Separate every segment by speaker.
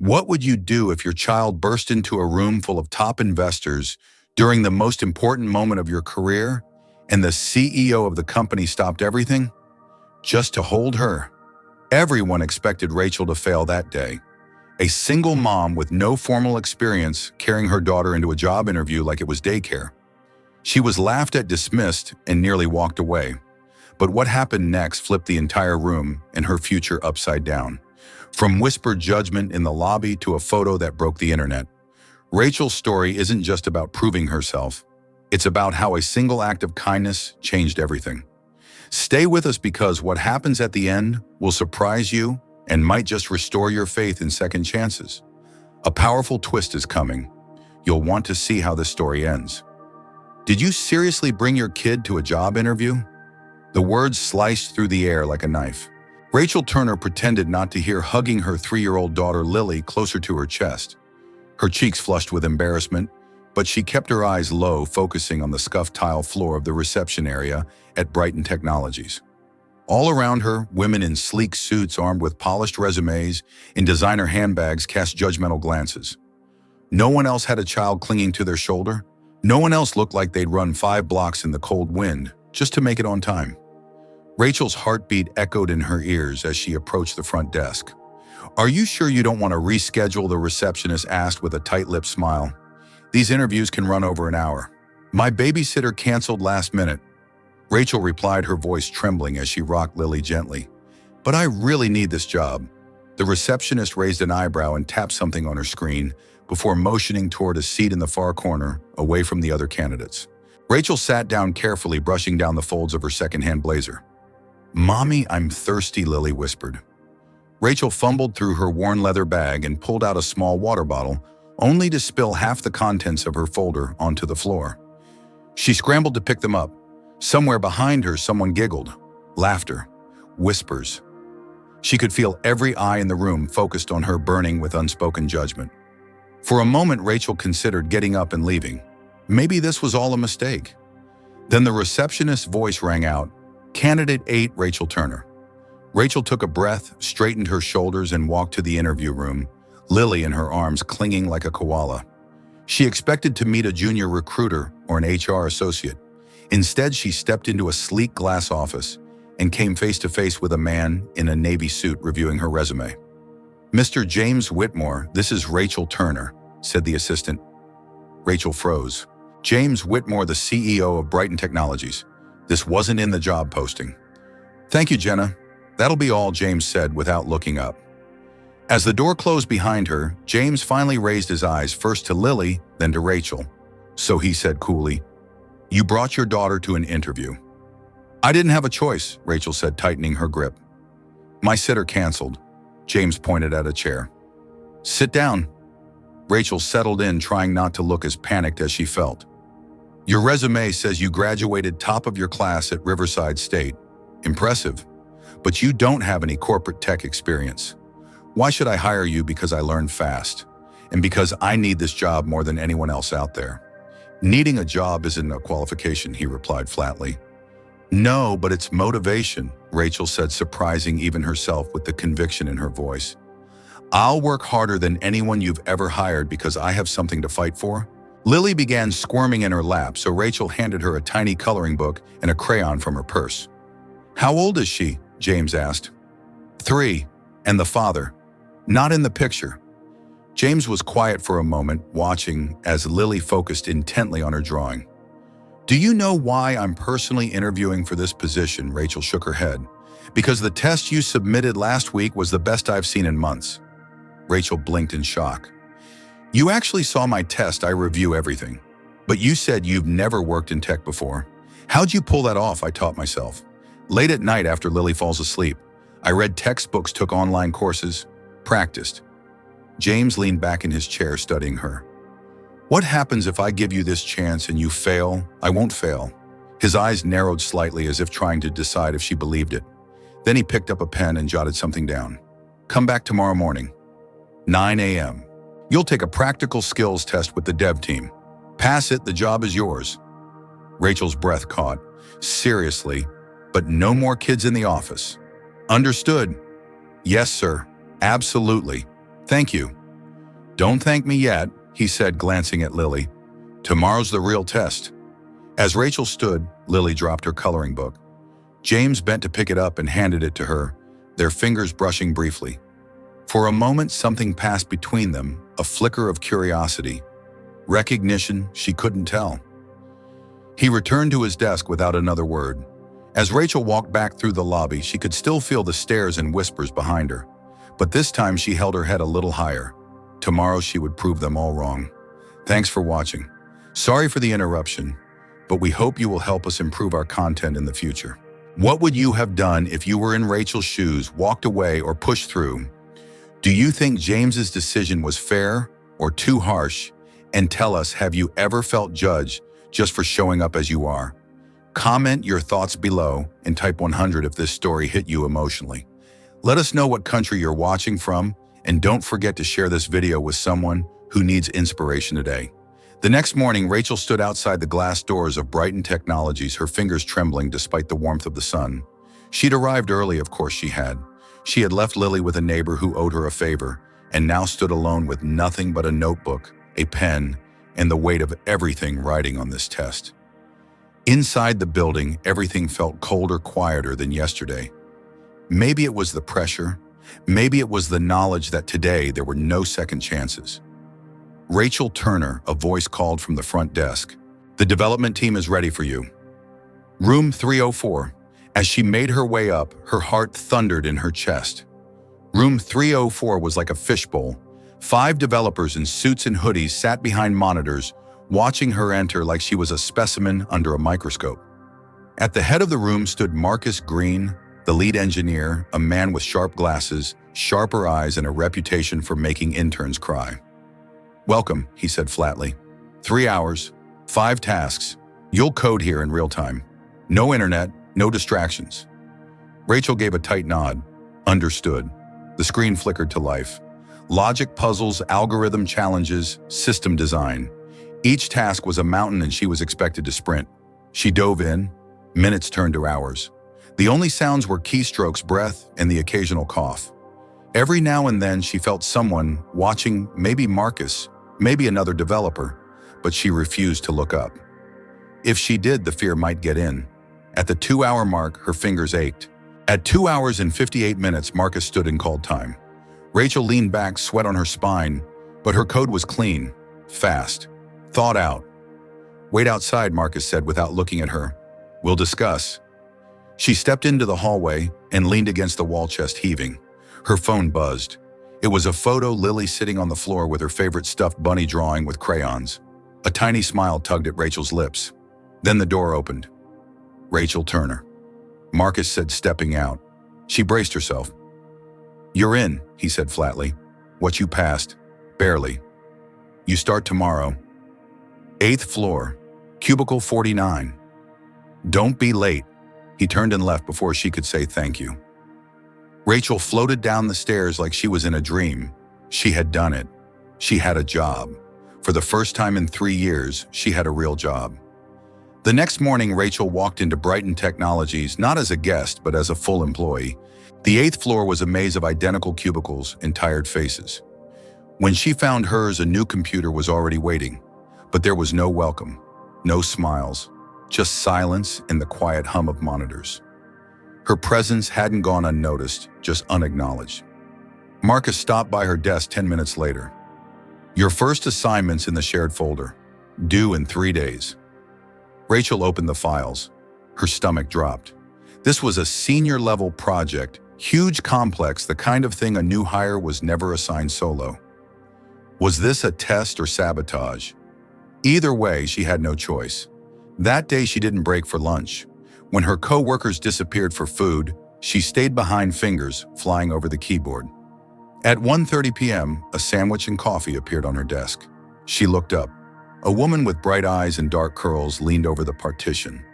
Speaker 1: What would you do if your child burst into a room full of top investors during the most important moment of your career and the CEO of the company stopped everything just to hold her? Everyone expected Rachel to fail that day. A single mom with no formal experience carrying her daughter into a job interview like it was daycare. She was laughed at, dismissed, and nearly walked away. But what happened next flipped the entire room and her future upside down. From whispered judgment in the lobby to a photo that broke the internet. Rachel's story isn't just about proving herself. It's about how a single act of kindness changed everything. Stay with us because what happens at the end will surprise you and might just restore your faith in second chances. A powerful twist is coming. You'll want to see how this story ends. Did you seriously bring your kid to a job interview? The words sliced through the air like a knife. Rachel Turner pretended not to hear, hugging her 3-year-old daughter Lily closer to her chest. Her cheeks flushed with embarrassment, but she kept her eyes low, focusing on the scuffed tile floor of the reception area at Brighton Technologies. All around her, women in sleek suits armed with polished resumes and designer handbags cast judgmental glances. No one else had a child clinging to their shoulder. No one else looked like they'd run 5 blocks in the cold wind just to make it on time. Rachel's heartbeat echoed in her ears as she approached the front desk. "Are you sure you don't want to reschedule?" the receptionist asked with a tight-lipped smile. "These interviews can run over an hour. My babysitter canceled last minute." Rachel replied, her voice trembling as she rocked Lily gently. "But I really need this job." The receptionist raised an eyebrow and tapped something on her screen before motioning toward a seat in the far corner, away from the other candidates. Rachel sat down carefully, brushing down the folds of her secondhand blazer. "Mommy, I'm thirsty," Lily whispered. Rachel fumbled through her worn leather bag and pulled out a small water bottle, only to spill half the contents of her folder onto the floor. She scrambled to pick them up. Somewhere behind her, someone giggled. Laughter. Whispers. She could feel every eye in the room focused on her, burning with unspoken judgment. For a moment, Rachel considered getting up and leaving. Maybe this was all a mistake. Then the receptionist's voice rang out. "Candidate 8, Rachel Turner." Rachel took a breath, straightened her shoulders, and walked to the interview room, Lily in her arms clinging like a koala. She expected to meet a junior recruiter or an HR associate. Instead, she stepped into a sleek glass office and came face to face with a man in a navy suit reviewing her resume. "Mr. James Whitmore, this is Rachel Turner," said the assistant. Rachel froze. James Whitmore, the CEO of Brighton Technologies. This wasn't in the job posting. "Thank you, Jenna. That'll be all," James said without looking up. As the door closed behind her, James finally raised his eyes first to Lily, then to Rachel. So he said coolly, "You brought your daughter to an interview." "I didn't have a choice," Rachel said, tightening her grip. "My sitter canceled." James pointed at a chair. "Sit down." Rachel settled in, trying not to look as panicked as she felt. "Your resume says you graduated top of your class at Riverside State. Impressive. But you don't have any corporate tech experience. Why should I hire you? Because I learned fast. And because I need this job more than anyone else out there." "Needing a job isn't a qualification," he replied flatly. "No, but it's motivation," Rachel said, surprising even herself with the conviction in her voice. "I'll work harder than anyone you've ever hired because I have something to fight for." Lily began squirming in her lap, so Rachel handed her a tiny coloring book and a crayon from her purse. "How old is she?" James asked. 3, and the father? Not in the picture. James was quiet for a moment, watching as Lily focused intently on her drawing. "Do you know why I'm personally interviewing for this position?" Rachel shook her head. "Because the test you submitted last week was the best I've seen in months." Rachel blinked in shock. "You actually saw my test. I review everything. But you said you've never worked in tech before. How'd you pull that off?" I taught myself. Late at night after Lily falls asleep. I read textbooks, took online courses, practiced. James leaned back in his chair, studying her. "What happens if I give you this chance and you fail?" "I won't fail." His eyes narrowed slightly as if trying to decide if she believed it. Then he picked up a pen and jotted something down. "Come back tomorrow morning, 9 a.m. You'll take a practical skills test with the dev team. Pass it, the job is yours." Rachel's breath caught. "Seriously? But no more kids in the office." "Understood." "Yes, sir. Absolutely. Thank you." "Don't thank me yet," he said, glancing at Lily. "Tomorrow's the real test." As Rachel stood, Lily dropped her coloring book. James bent to pick it up and handed it to her, their fingers brushing briefly. For a moment, something passed between them, a flicker of curiosity. Recognition, she couldn't tell. He returned to his desk without another word. As Rachel walked back through the lobby, she could still feel the stares and whispers behind her. But this time she held her head a little higher. Tomorrow she would prove them all wrong. Thanks for watching. Sorry for the interruption, but we hope you will help us improve our content in the future. What would you have done if you were in Rachel's shoes, walked away, or pushed through? Do you think James's decision was fair or too harsh? And tell us, have you ever felt judged just for showing up as you are? Comment your thoughts below and type 100 if this story hit you emotionally. Let us know what country you're watching from, and don't forget to share this video with someone who needs inspiration today. The next morning, Rachel stood outside the glass doors of Brighton Technologies, her fingers trembling despite the warmth of the sun. She'd arrived early, of course she had. She had left Lily with a neighbor who owed her a favor, and now stood alone with nothing but a notebook, a pen, and the weight of everything riding on this test. Inside the building, everything felt colder, quieter than yesterday. Maybe it was the pressure. Maybe it was the knowledge that today there were no second chances. "Rachel Turner," a voice called from the front desk. "The development team is ready for you." Room 304. As she made her way up, her heart thundered in her chest. Room 304 was like a fishbowl. 5 developers in suits and hoodies sat behind monitors, watching her enter like she was a specimen under a microscope. At the head of the room stood Marcus Green, the lead engineer, a man with sharp glasses, sharper eyes, and a reputation for making interns cry. "Welcome," he said flatly. 3 hours, 5 tasks. You'll code here in real time. No internet, no distractions. Rachel gave a tight nod. Understood. The screen flickered to life. Logic puzzles, algorithm challenges, system design. Each task was a mountain and she was expected to sprint. She dove in. Minutes turned to hours. The only sounds were keystrokes, breath, and the occasional cough. Every now and then she felt someone watching, maybe Marcus, maybe another developer, but she refused to look up. If she did, the fear might get in. At the 2-hour mark, her fingers ached. At 2 hours and 58 minutes, Marcus stood and called time. Rachel leaned back, sweat on her spine, but her code was clean, fast, thought out. "Wait outside," Marcus said without looking at her. "We'll discuss." She stepped into the hallway and leaned against the wall chest, heaving. Her phone buzzed. It was a photo, Lily sitting on the floor with her favorite stuffed bunny drawing with crayons. A tiny smile tugged at Rachel's lips. Then the door opened. "Rachel Turner," Marcus said, stepping out. She braced herself. "You're in," he said flatly. "What you passed? Barely. You start tomorrow. 8th floor, cubicle 49. Don't be late." He turned and left before she could say thank you. Rachel floated down the stairs like she was in a dream. She had done it. She had a job. For the first time in 3 years, she had a real job. The next morning, Rachel walked into Brighton Technologies, not as a guest, but as a full employee. The 8th floor was a maze of identical cubicles and tired faces. When she found hers, a new computer was already waiting. But there was no welcome, no smiles, just silence and the quiet hum of monitors. Her presence hadn't gone unnoticed, just unacknowledged. Marcus stopped by her desk 10 minutes later. "Your first assignment's in the shared folder. Due in 3 days." Rachel opened the files. Her stomach dropped. This was a senior-level project, huge, complex, the kind of thing a new hire was never assigned solo. Was this a test or sabotage? Either way, she had no choice. That day, she didn't break for lunch. When her co-workers disappeared for food, she stayed behind, fingers flying over the keyboard. At 1:30 p.m., a sandwich and coffee appeared on her desk. She looked up. A woman with bright eyes and dark curls leaned over the partition.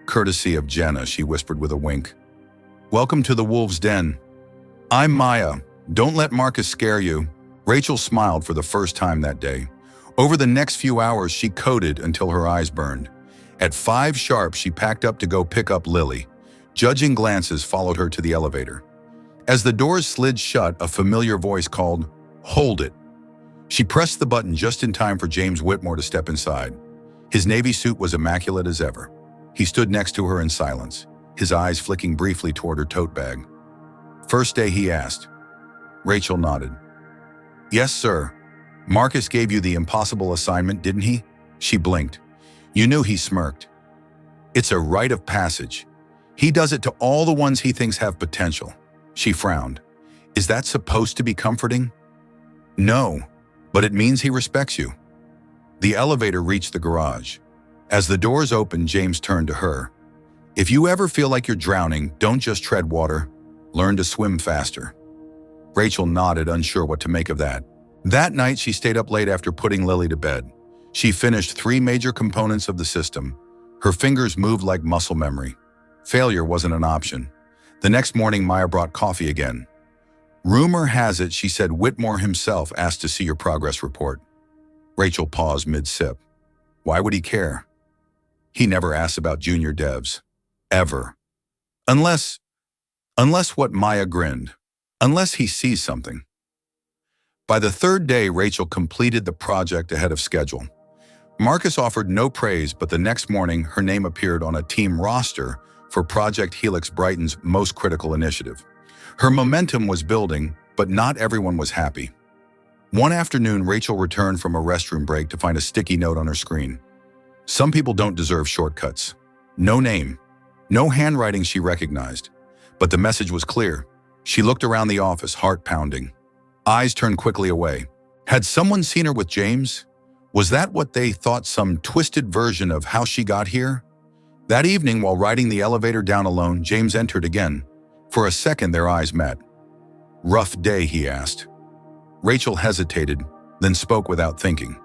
Speaker 1: "Courtesy of Jenna," she whispered with a wink. "Welcome to the Wolves' Den." "I'm Maya. Don't let Marcus scare you." Rachel smiled for the first time that day. Over the next few hours, she coded until her eyes burned. At 5 sharp, she packed up to go pick up Lily. Judging glances followed her to the elevator. As the doors slid shut, a familiar voice called, "Hold it." She pressed the button just in time for James Whitmore to step inside. His navy suit was immaculate as ever. He stood next to her in silence, his eyes flicking briefly toward her tote bag. "First day?" he asked. Rachel nodded. "Yes, sir. Marcus gave you the impossible assignment, didn't he?" She blinked. "You knew," he smirked. "It's a rite of passage. He does it to all the ones he thinks have potential." She frowned. "Is that supposed to be comforting?" "No, but it means he respects you." The elevator reached the garage. As the doors opened, James turned to her. "If you ever feel like you're drowning, don't just tread water. Learn to swim faster." Rachel nodded, unsure what to make of that. That night, she stayed up late after putting Lily to bed. She finished 3 major components of the system. Her fingers moved like muscle memory. Failure wasn't an option. The next morning, Maya brought coffee again. "Rumor has it," she said, "Whitmore himself asked to see your progress report." Rachel paused mid-sip. Why would he care? He never asks about junior devs. Ever. Unless what? Maya grinned. Unless he sees something. By the 3rd day, Rachel completed the project ahead of schedule. Marcus offered no praise, but the next morning, her name appeared on a team roster for Project Helix Brighton's most critical initiative. Her momentum was building, but not everyone was happy. One afternoon, Rachel returned from a restroom break to find a sticky note on her screen. "Some people don't deserve shortcuts." No name, no handwriting she recognized. But the message was clear. She looked around the office, heart pounding. Eyes turned quickly away. Had someone seen her with James? Was that what they thought, some twisted version of how she got here? That evening, while riding the elevator down alone, James entered again. For a second, their eyes met. "Rough day?" he asked. Rachel hesitated, then spoke without thinking.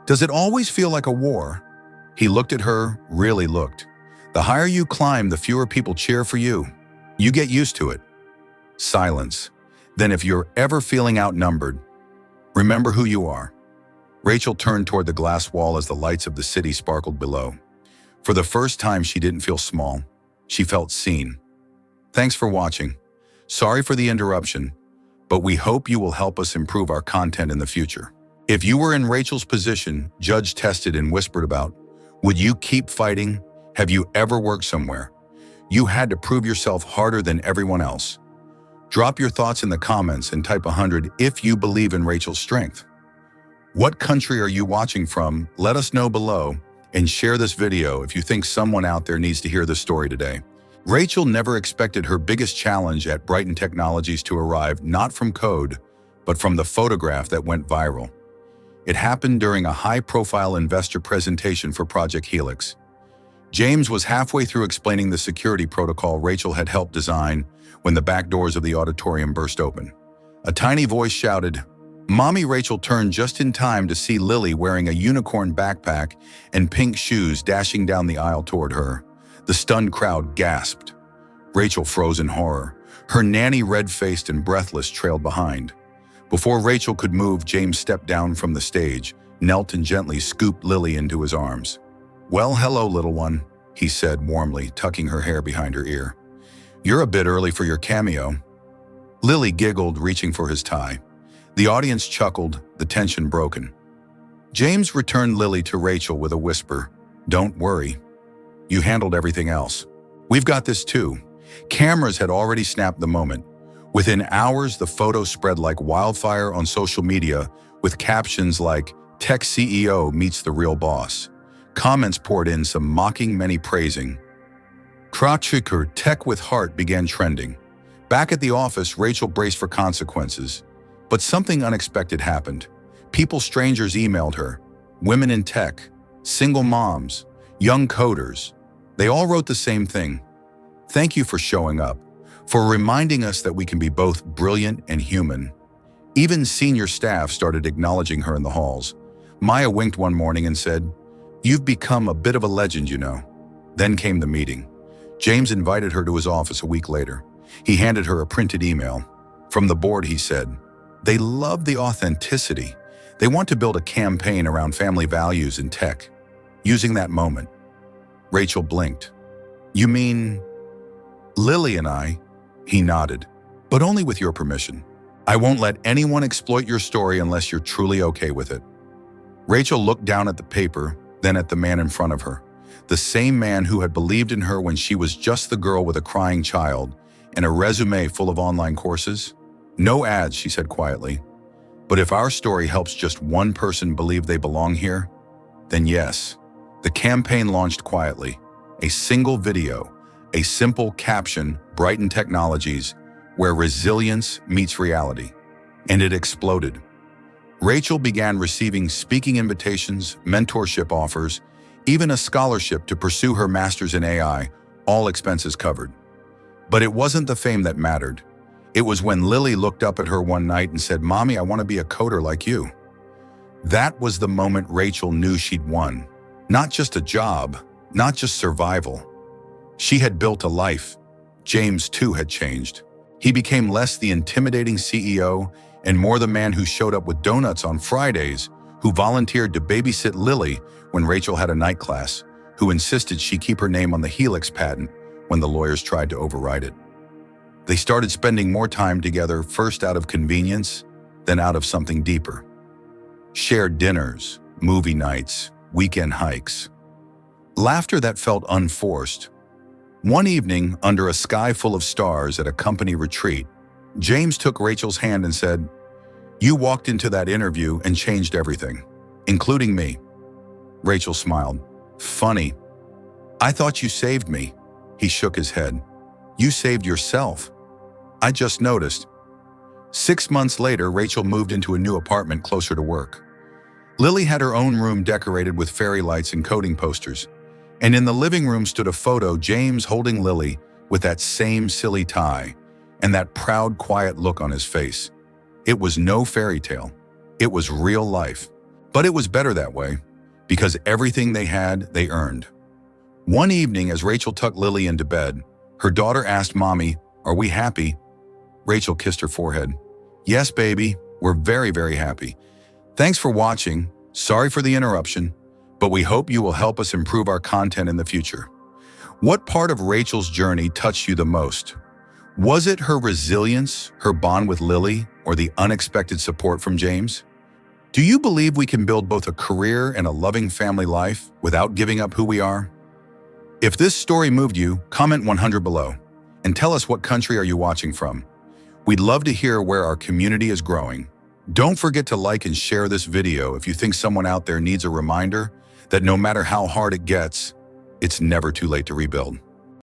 Speaker 1: "Does it always feel like a war?" He looked at her, really looked. "The higher you climb, the fewer people cheer for you. You get used to it." Silence. "Then if you're ever feeling outnumbered, remember who you are." Rachel turned toward the glass wall as the lights of the city sparkled below. For the first time, she didn't feel small. She felt seen. Thanks for watching. Sorry for the interruption, but we hope you will help us improve our content in the future. If you were in Rachel's position, judge tested and whispered about, would you keep fighting? Have you ever worked somewhere you had to prove yourself harder than everyone else? Drop your thoughts in the comments and type 100 if you believe in Rachel's strength. What country are you watching from? Let us know below, and share this video if you think someone out there needs to hear this story today. Rachel never expected her biggest challenge at Brighton Technologies to arrive not from code, but from the photograph that went viral. It happened during a high-profile investor presentation for Project Helix. James was halfway through explaining the security protocol Rachel had helped design when the back doors of the auditorium burst open. A tiny voice shouted, "Mommy!" Rachel turned just in time to see Lily wearing a unicorn backpack and pink shoes dashing down the aisle toward her. The stunned crowd gasped. Rachel froze in horror. Her nanny, red-faced and breathless, trailed behind. Before Rachel could move, James stepped down from the stage, knelt and gently scooped Lily into his arms. "Well, hello, little one," he said warmly, tucking her hair behind her ear. "You're a bit early for your cameo." Lily giggled, reaching for his tie. The audience chuckled, the tension broken. James returned Lily to Rachel with a whisper, "Don't worry. You handled everything else. We've got this too." Cameras had already snapped the moment. Within hours, the photo spread like wildfire on social media with captions like, "Tech CEO meets the real boss." Comments poured in, some mocking, many praising. Krachiker Tech with Heart began trending. Back at the office, Rachel braced for consequences. But something unexpected happened. People strangers emailed her. Women in tech, single moms, young coders. They all wrote the same thing. "Thank you for showing up, for reminding us that we can be both brilliant and human." Even senior staff started acknowledging her in the halls. Maya winked one morning and said, "You've become a bit of a legend, you know." Then came the meeting. James invited her to his office a week later. He handed her a printed email. From the board, he said, "They love the authenticity. They want to build a campaign around family values in tech." Using that moment, Rachel blinked. "You mean Lily and I?" He nodded, "But only with your permission." I won't let anyone exploit your story unless you're truly okay with it. Rachel looked down at the paper, then at the man in front of her. The same man who had believed in her when she was just the girl with a crying child and a resume full of online courses. No ads, she said quietly. But if our story helps just one person believe they belong here, then yes. The campaign launched quietly. A single video, a simple caption, Brighten Technologies, where resilience meets reality. And it exploded. Rachel began receiving speaking invitations, mentorship offers, even a scholarship to pursue her master's in AI, all expenses covered. But it wasn't the fame that mattered. It was when Lily looked up at her one night and said, "Mommy, I want to be a coder like you." That was the moment Rachel knew she'd won. Not just a job, not just survival. She had built a life. James, too, had changed. He became less the intimidating CEO and more the man who showed up with donuts on Fridays, who volunteered to babysit Lily when Rachel had a night class, who insisted she keep her name on the Helix patent when the lawyers tried to override it. They started spending more time together, first out of convenience, then out of something deeper. Shared dinners, movie nights, weekend hikes. Laughter that felt unforced. One evening, under a sky full of stars at a company retreat, James took Rachel's hand and said, "You walked into that interview and changed everything, including me." Rachel smiled. "Funny. I thought you saved me." He shook his head. "You saved yourself. I just noticed." 6 months later, Rachel moved into a new apartment closer to work. Lily had her own room decorated with fairy lights and coding posters. And in the living room stood a photo, James holding Lily with that same silly tie and that proud, quiet look on his face. It was no fairy tale. It was real life. But it was better that way, because everything they had, they earned. One evening, as Rachel tucked Lily into bed, her daughter asked, "Mommy, are we happy?" Rachel kissed her forehead. "Yes, baby, we're very, very happy. Thanks for watching. Sorry for the interruption, but we hope you will help us improve our content in the future." What part of Rachel's journey touched you the most? Was it her resilience, her bond with Lily, or the unexpected support from James? Do you believe we can build both a career and a loving family life without giving up who we are? If this story moved you, comment 100 below and tell us what country are you watching from. We'd love to hear where our community is growing. Don't forget to like and share this video if you think someone out there needs a reminder that no matter how hard it gets, it's never too late to rebuild.